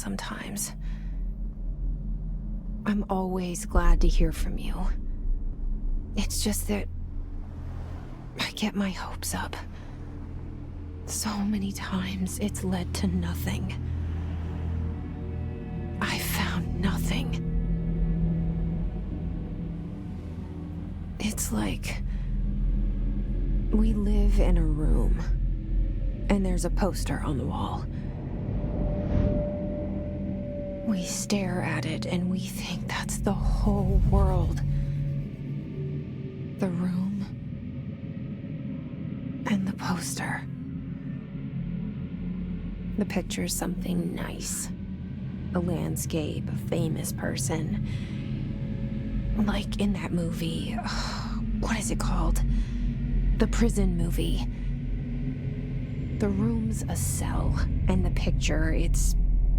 sometimes. I'm always glad to hear from you. It's just that I get my hopes up. So many times it's led to nothing. I found nothing. It's like we live in a room, and there's a poster on the wall. We stare at it and we think that's the whole world. The room and the poster. The picture's something nice. A landscape, a famous person. Like in that movie, what is it called? The prison movie. The room's a cell, and the picture, it's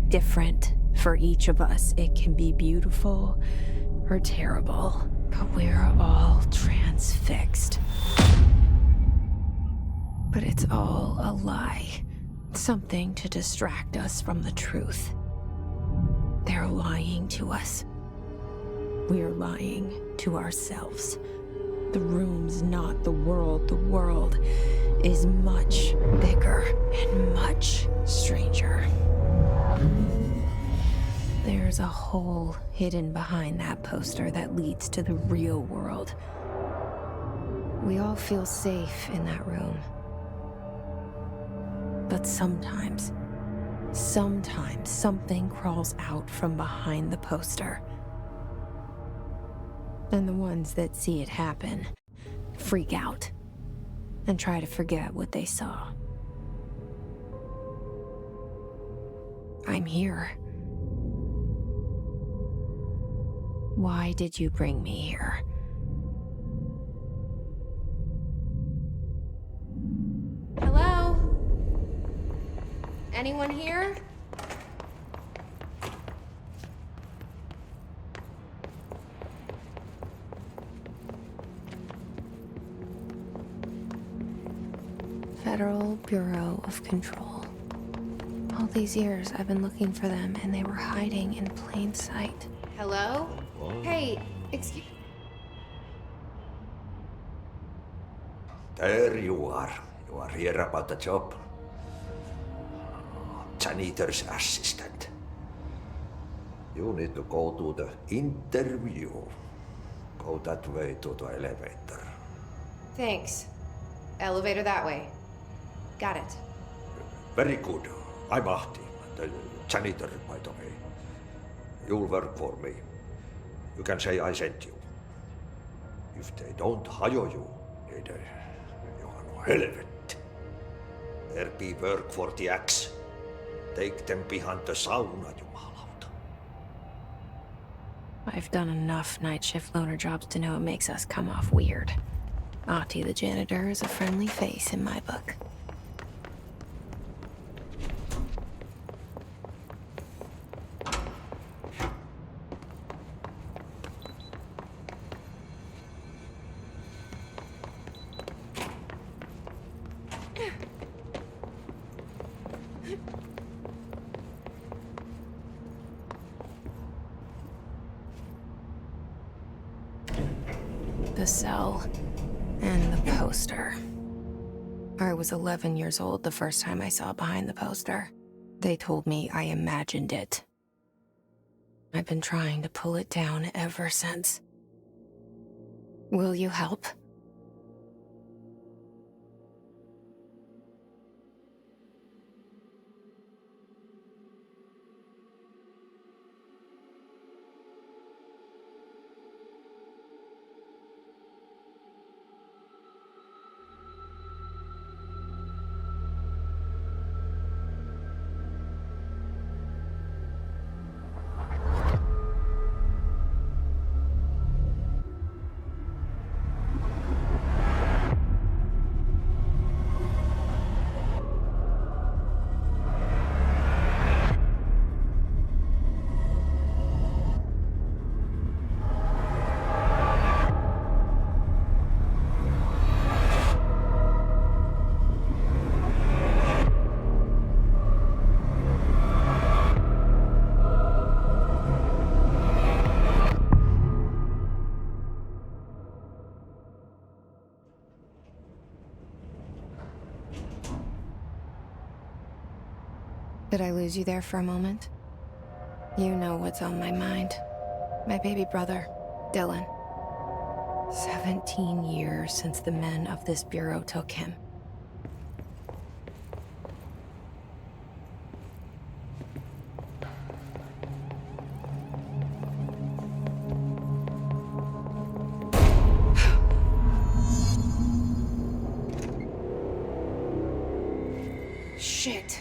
different for each of us. It can be beautiful or terrible, but we're all transfixed. But it's all a lie. Something to distract us from the truth. They're lying to us. We're lying to ourselves. The room's not the world. The world is much bigger and much stranger. There's a hole hidden behind that poster that leads to the real world. We all feel safe in that room. But sometimes something crawls out from behind the poster. And the ones that see it happen freak out and try to forget what they saw. I'm here. Why did you bring me here? Hello? Anyone here? Federal Bureau of Control. All these years I've been looking for them, and they were hiding in plain sight. Hello? Hey, excuse... There you are. You are here about the job. Janitor's assistant. You need to go to the interview. Go that way to the elevator. Thanks. Elevator that way. Got it. Very good. I'm Ahti, the janitor, by the way. You'll work for me. You can say I sent you. If they don't hire you, niin you are no helvet. There be work for the axe. Take them behind the sauna, jumalauta. I've done enough night shift loner jobs to know it makes us come off weird. Ahti the janitor is a friendly face in my book. The cell and the poster. I was 11 years old the first time I saw behind the poster. They told me I imagined it. I've been trying to pull it down ever since. Will you help? Did I lose you there for a moment? You know what's on my mind. My baby brother, Dylan. 17 years since the men of this bureau took him. Shit.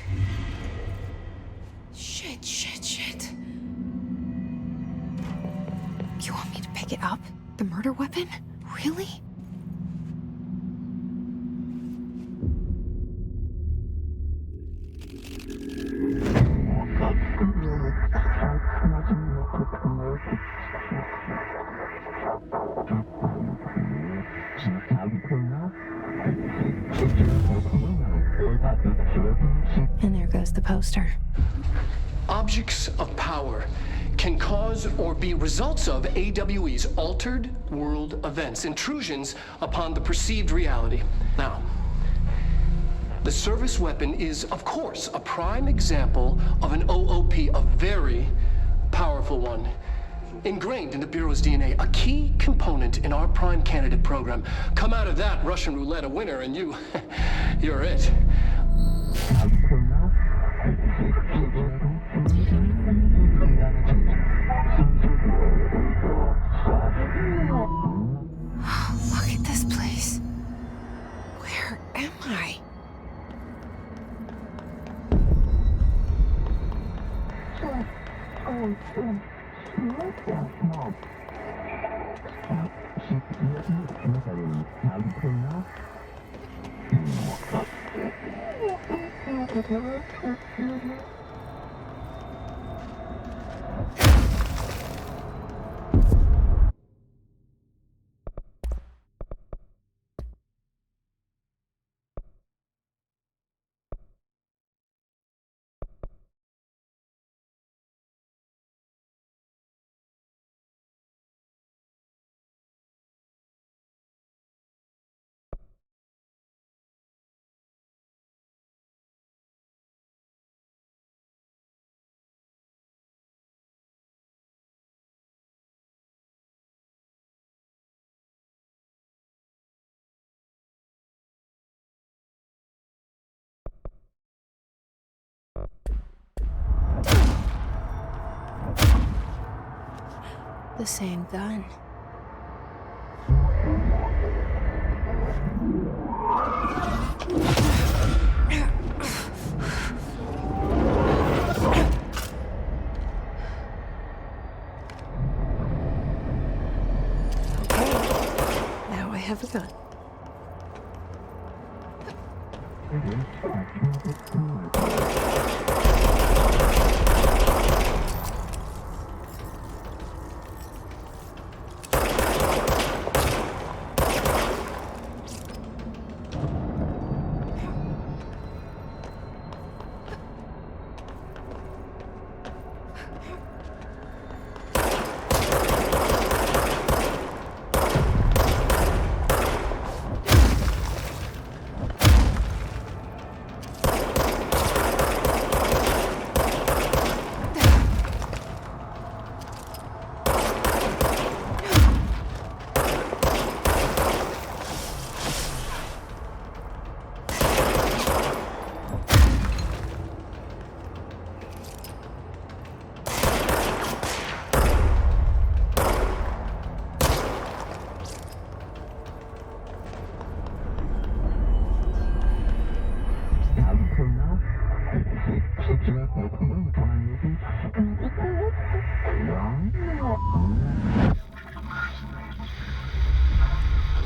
Shit. You want me to pick it up? The murder weapon? Really? And there goes the poster. Objects of power can cause or be results of AWE's altered world events, intrusions upon the perceived reality. Now, the service weapon is, of course, a prime example of an OOP, a very powerful one. Ingrained in the Bureau's DNA, a key component in our prime candidate program. Come out of that Russian roulette a winner and you're it. Look at this place. Where am I? The same gun. Okay, now I have a gun.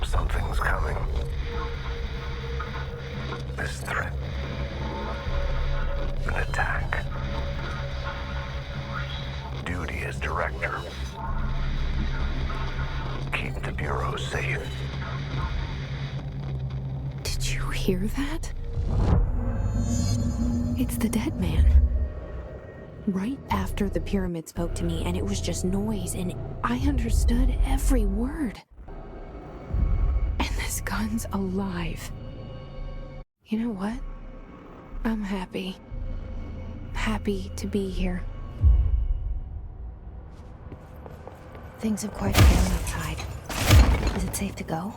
Something's coming. This threat. An attack. Duty as director. Keep the Bureau safe. Did you hear that? It's the dead man. Right after the pyramid spoke to me, and it was just noise, and I understood every word. And this gun's alive. You know what? I'm happy. happy to be here. Things have quieted down outside. Is it safe to go?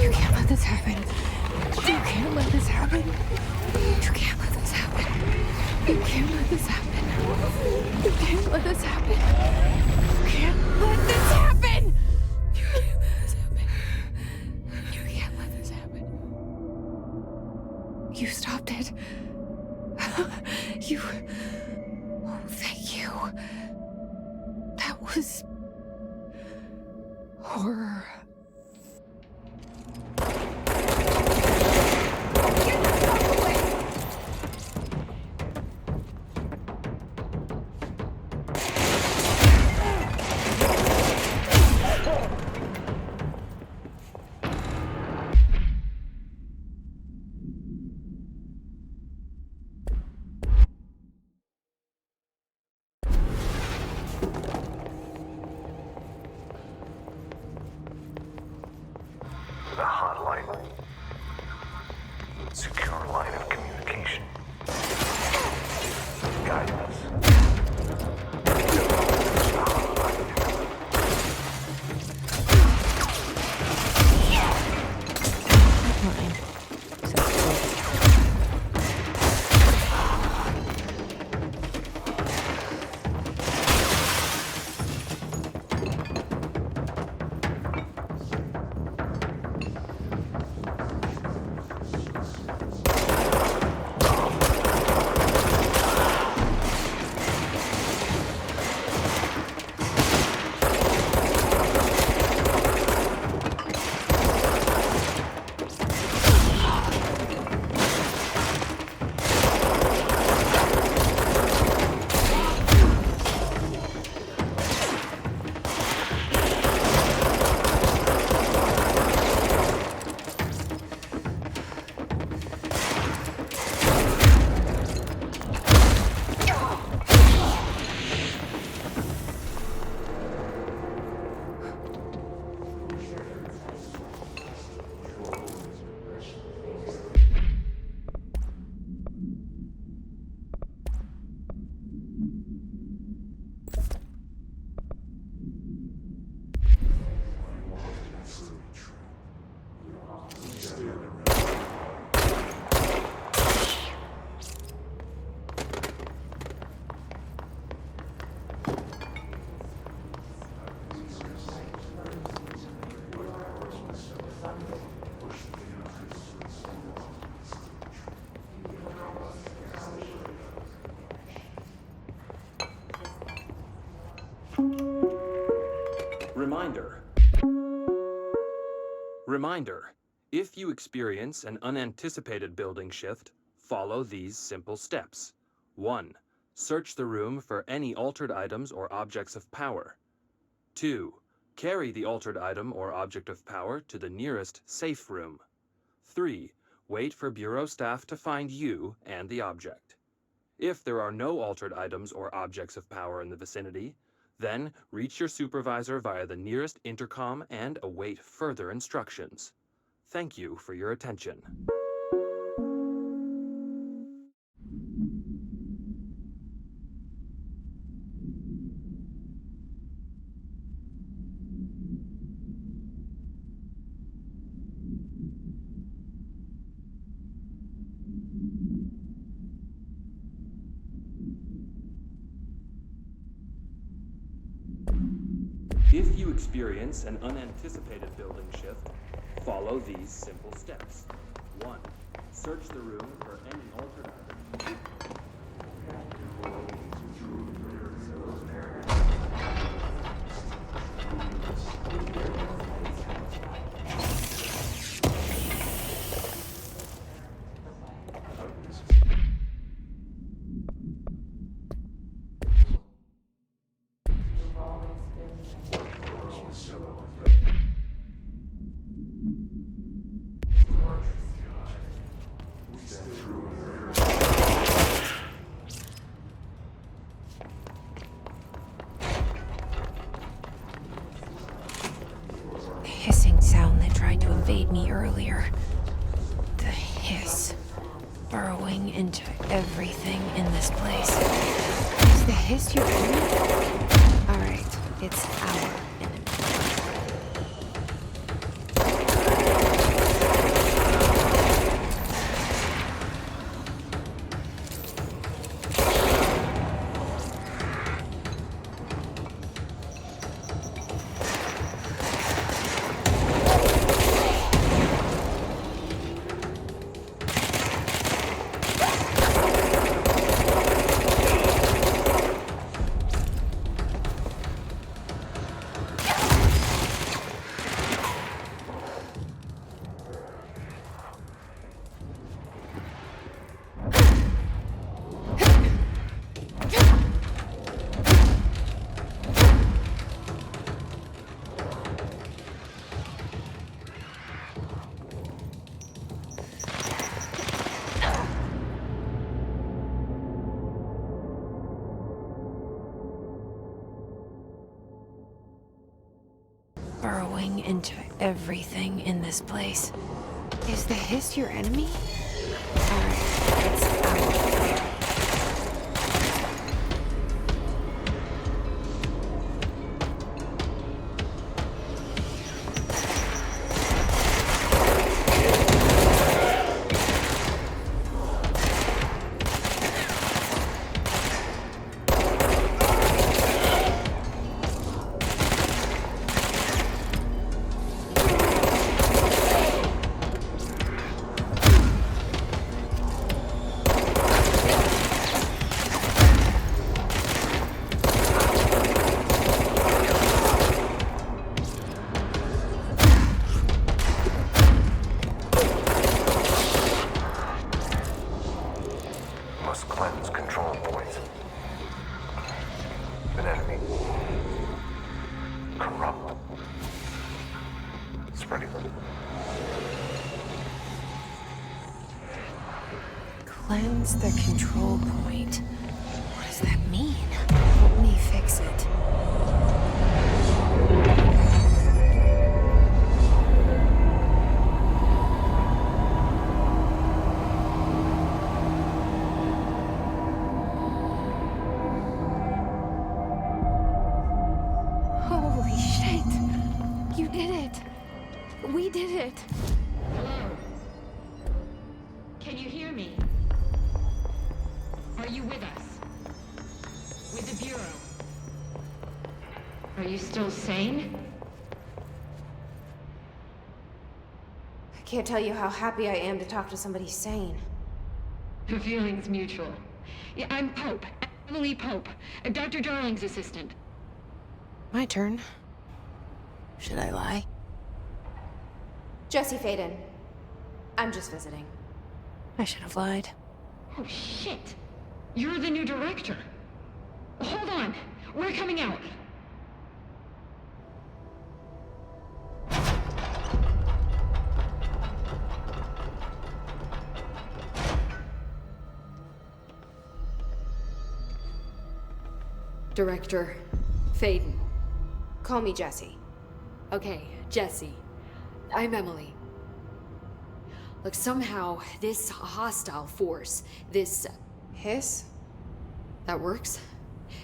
You can't let this happen. You can't let this happen. You can't let this happen. You can't let this happen. You can't let this happen. You can't let this happen. You can't let this happen. You can't let this happen. You stopped it. You... Oh, thank you. That was... horror. The hotline. Secure line of communication. Guidance. Fine. Reminder, if you experience an unanticipated building shift, follow these simple steps. 1. Search the room for any altered items or objects of power. 2. Carry the altered item or object of power to the nearest safe room. 3. Wait for Bureau staff to find you and the object. If there are no altered items or objects of power in the vicinity, then reach your supervisor via the nearest intercom and await further instructions. Thank you for your attention. If you experience an unanticipated building shift, follow these simple steps. 1. Search the room for any altered items. The hissing sound that tried to invade me earlier. Burrowing into everything in this place. Is the hiss your enemy? Alright, it's our enemy. Burrowing into everything in this place. Is the hiss your enemy? Alright, it's our enemy. Must cleanse control points. An enemy. Corrupt. Spreading. Cleanse the control point. What does that mean? Help me fix it. Holy shit! You did it! We did it! Hello? Can you hear me? Are you with us? With the Bureau? Are you still sane? I can't tell you how happy I am to talk to somebody sane. The feeling's mutual. Yeah, I'm Pope. Emily Pope. Dr. Darling's assistant. My turn. Should I lie? Jesse Faden. I'm just visiting. I should have lied. Oh, shit. You're the new director. Hold on. We're coming out. Director Faden. Call me Jesse. Okay, Jesse. I'm Emily. Look, somehow this hostile force, this... Hiss? that works?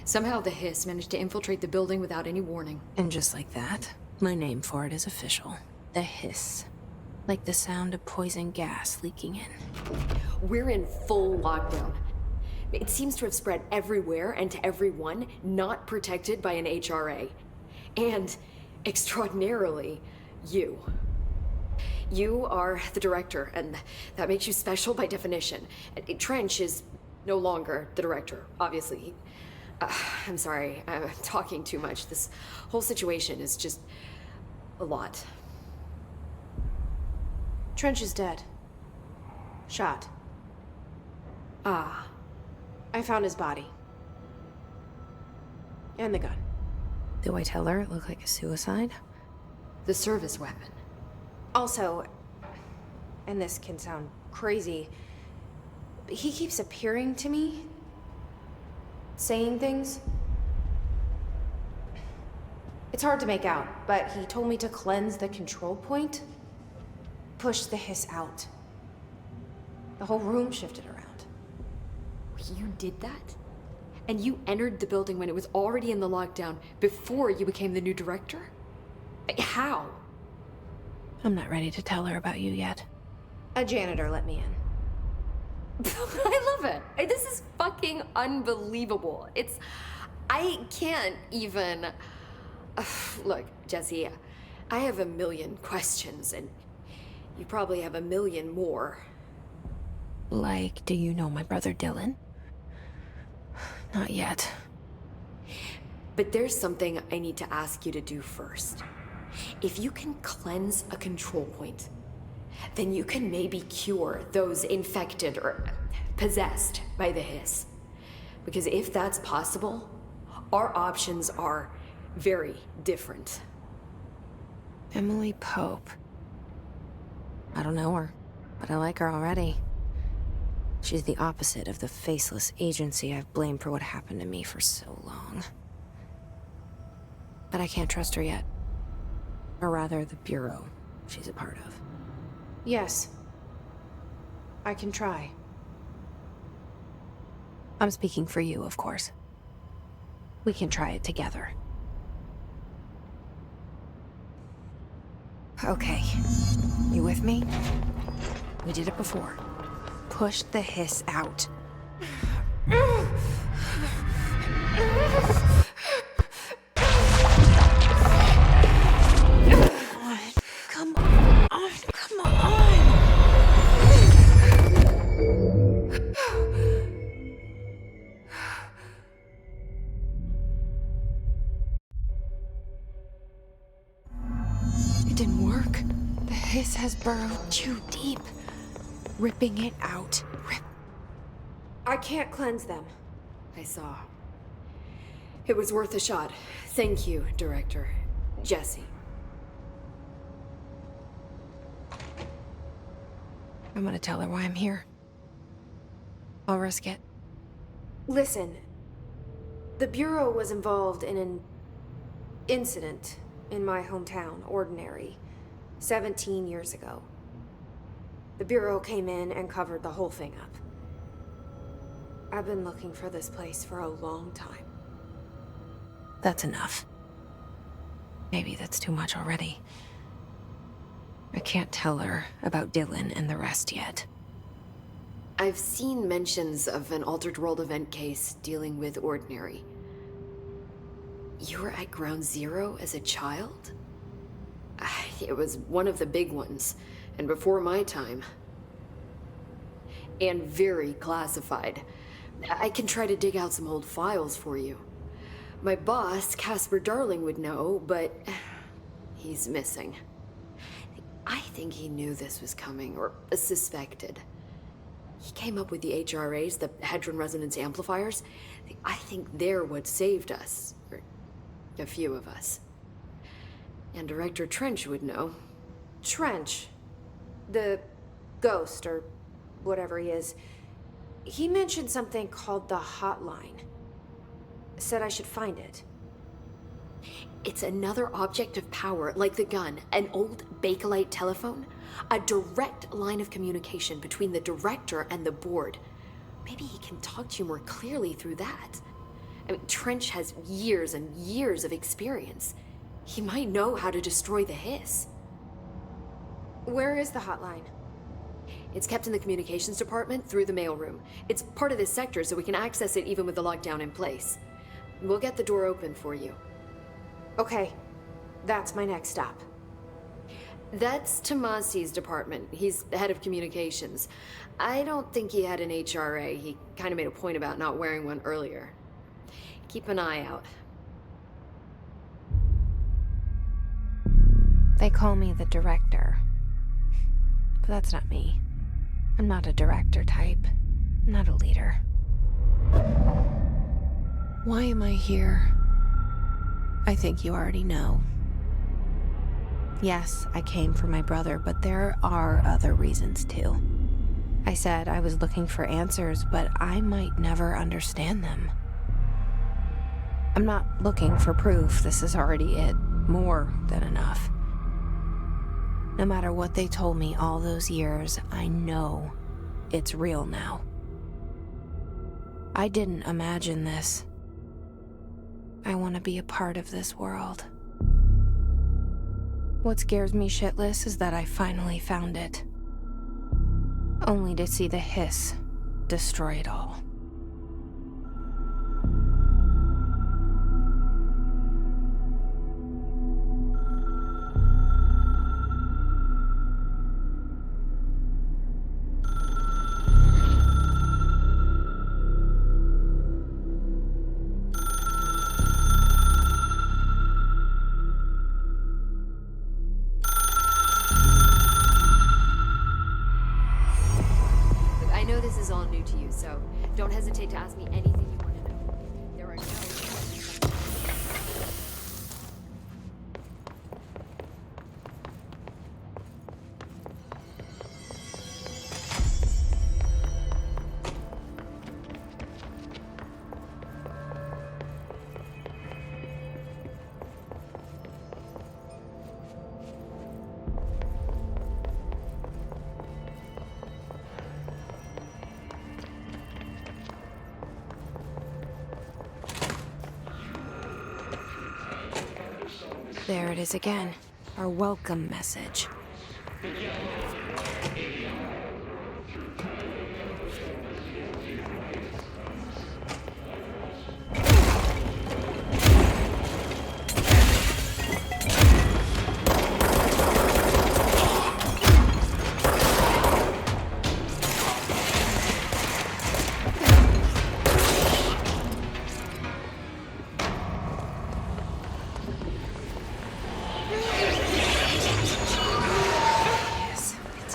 Somehow the hiss managed to infiltrate the building without any warning. And just like that, my name for it is official. The hiss. Like the sound of poison gas leaking in. We're in full lockdown. It seems to have spread everywhere and to everyone not protected by an HRA. And, extraordinarily, you. You are the director, and that makes you special by definition. Trench is no longer the director, obviously. I'm sorry, I'm talking too much. This whole situation is just a lot. Trench is dead. Shot. Ah. I found his body. And the gun. Do I tell her it looked like a suicide? The service weapon. Also, and this can sound crazy, but he keeps appearing to me, saying things. It's hard to make out, but he told me to cleanse the control point, push the hiss out. The whole room shifted around. You did that? And you entered the building when it was already in the lockdown before you became the new director? How? I'm not ready to tell her about you yet. A janitor let me in. I love it. This is fucking unbelievable. I can't even... Look, Jesse, I have a million questions, and you probably have a million more. Like, do you know my brother Dylan? Not yet. But there's something I need to ask you to do first. If you can cleanse a control point, then you can maybe cure those infected or possessed by the hiss. Because if that's possible, our options are very different. Emily Pope. I don't know her, but I like her already. She's the opposite of the faceless agency I've blamed for what happened to me for so long. But I can't trust her yet. Or rather, the Bureau she's a part of. Yes. I can try. I'm speaking for you, of course. We can try it together. Okay. You with me? We did it before. Push the hiss out. Come on. Come on. It didn't work. The hiss has burrowed too deep. Ripping it out. I can't cleanse them. I saw. It was worth a shot. Thank you, Director. Jesse. I'm gonna tell her why I'm here. I'll risk it. Listen. The Bureau was involved in an incident in my hometown, Ordinary, 17 years ago. The Bureau came in and covered the whole thing up. I've been looking for this place for a long time. That's enough. Maybe that's too much already. I can't tell her about Dylan and the rest yet. I've seen mentions of an Altered World event case dealing with Ordinary. You were at Ground Zero as a child? It was one of the big ones, and before my time. And very classified. I can try to dig out some old files for you. My boss, Casper Darling, would know, but he's missing. I think he knew this was coming, or suspected. He came up with the HRAs, the Hadron Resonance Amplifiers. I think they're what saved us. Or a few of us. And Director Trench would know. Trench. The ghost, or whatever he is. He mentioned something called the Hotline. Said I should find it. It's another object of power, like the gun, an old Bakelite telephone. A direct line of communication between the director and the board. Maybe he can talk to you more clearly through that. I mean, Trench has years and years of experience. He might know how to destroy the hiss. Where is the hotline? It's kept in the communications department through the mailroom. It's part of this sector, so we can access it even with the lockdown in place. We'll get the door open for you. Okay, that's my next stop. That's Tomasi's department. He's the head of communications. I don't think he had an HRA. He kind of made a point about not wearing one earlier. Keep an eye out. They call me the director. But that's not me. I'm not a director type. I'm not a leader. Why am I here? I think you already know. Yes, I came for my brother, but there are other reasons too. I said I was looking for answers, but I might never understand them. I'm not looking for proof. This is already it. More than enough. No matter what they told me all those years, I know It's real now. I didn't imagine this. I want to be a part of this world. What scares me shitless is that I finally found it. Only to see the hiss destroy it all. I know this is all new to you, so don't hesitate to ask me anything you want to know. There are no... There it is again. Our welcome message.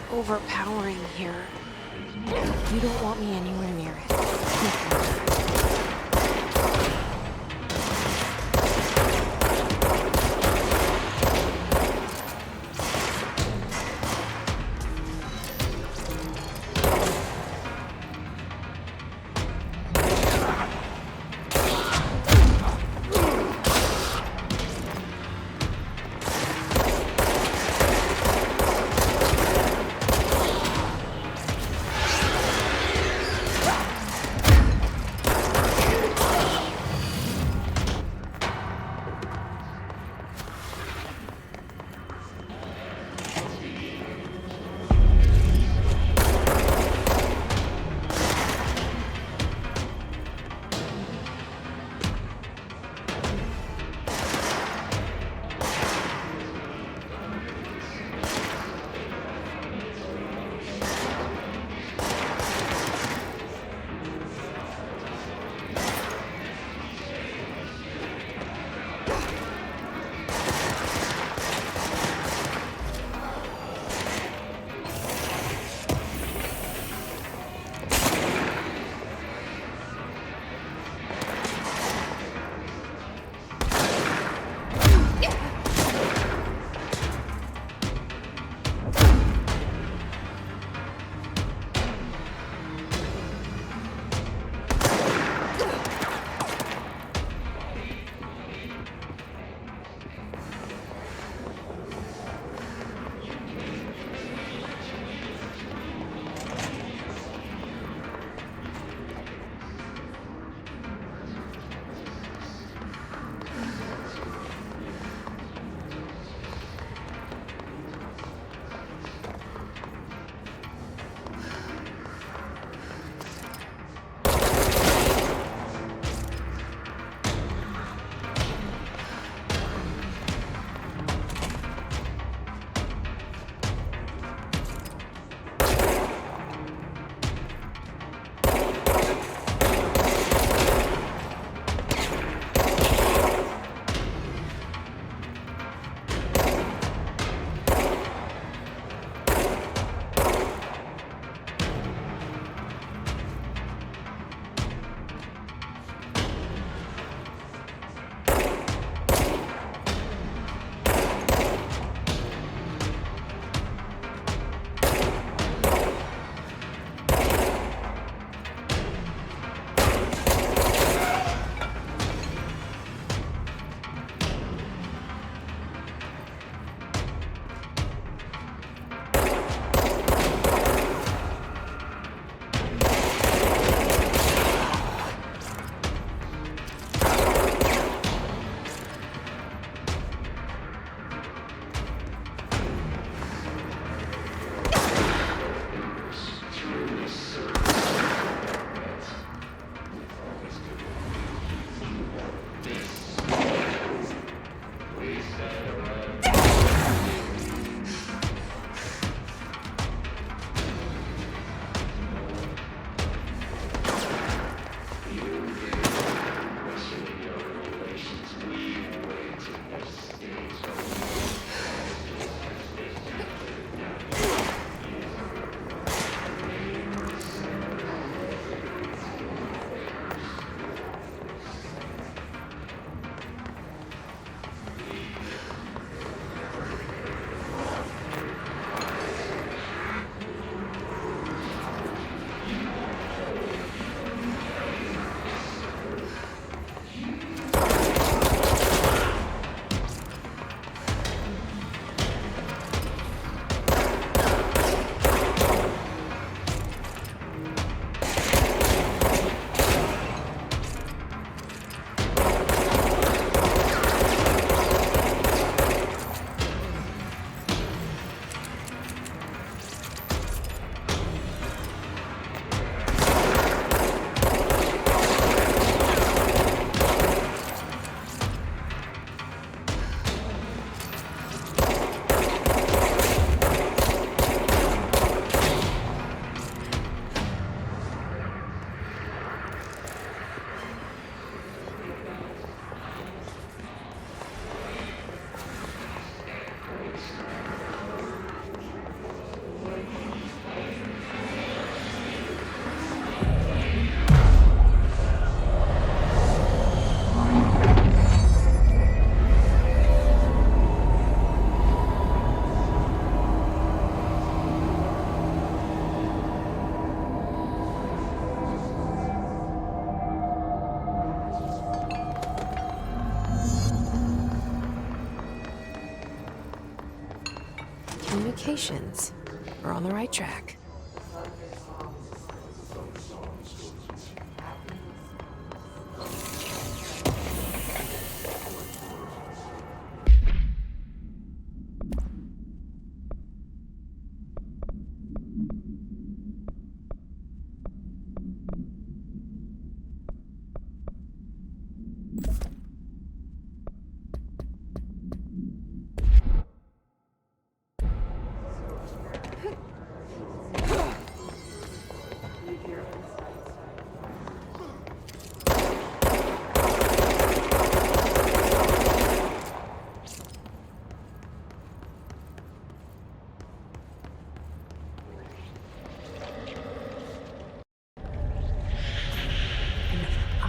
Overpowering here. You don't want me anywhere near it. communications. We're on the right track.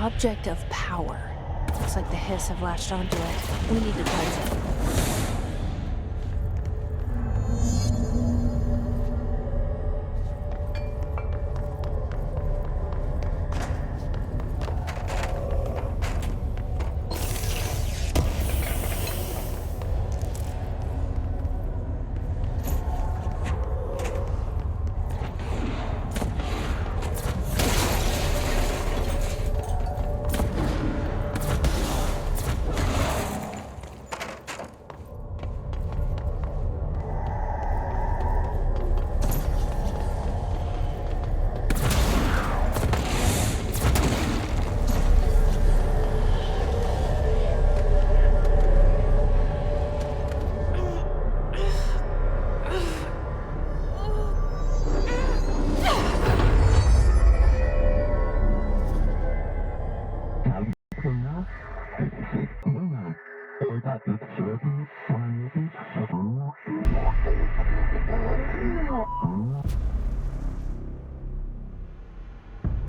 Object of power. Looks like the Hiss have latched onto it. We need to cleanse it.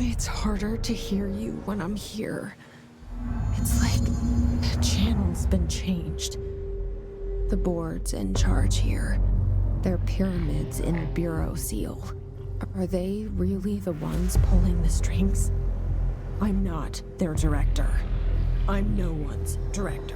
It's harder to hear you when I'm here. It's like the channel's been changed. The board's in charge here. They're pyramids in Bureau Seal. Are they really the ones pulling the strings? I'm not their director. I'm no one's director.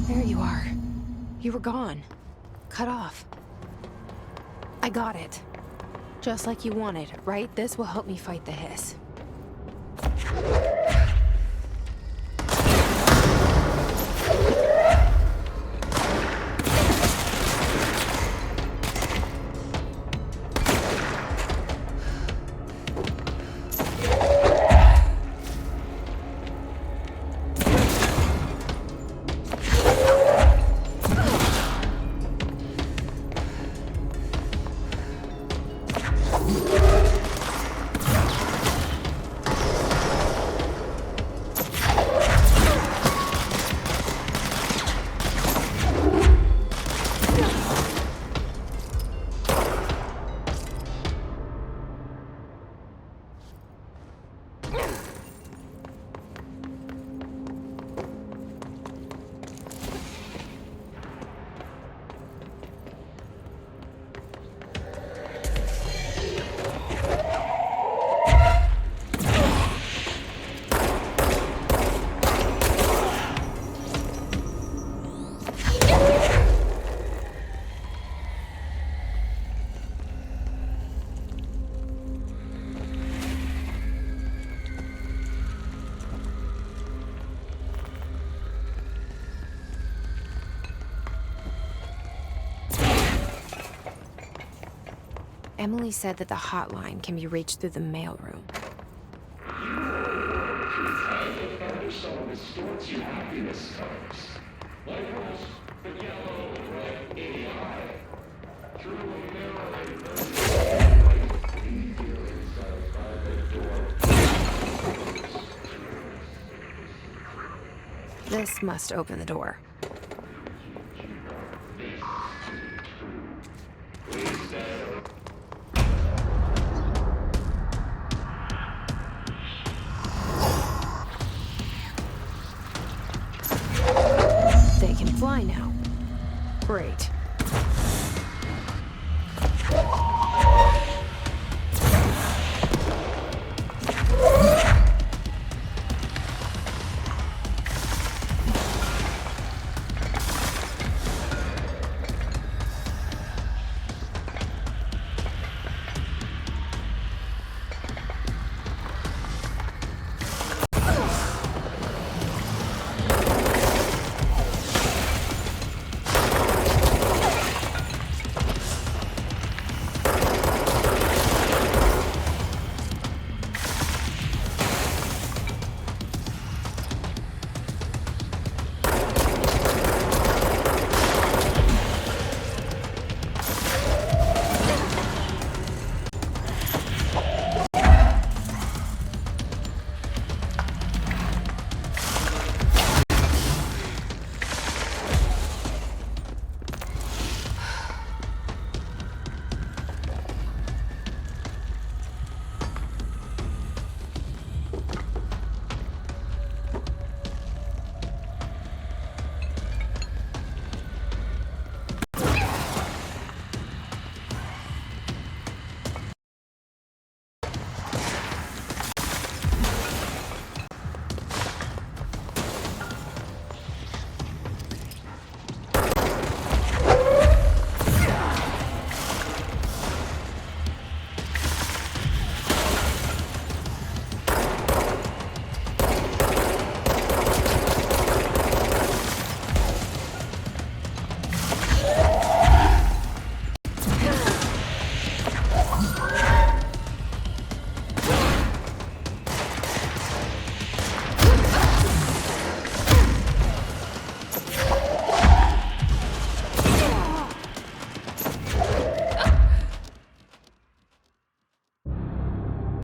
There you are. You were gone. Cut off. I got it. Just like you wanted, right? This will help me fight the Hiss. Emily said that the hotline can be reached through the mailroom. This must open the door.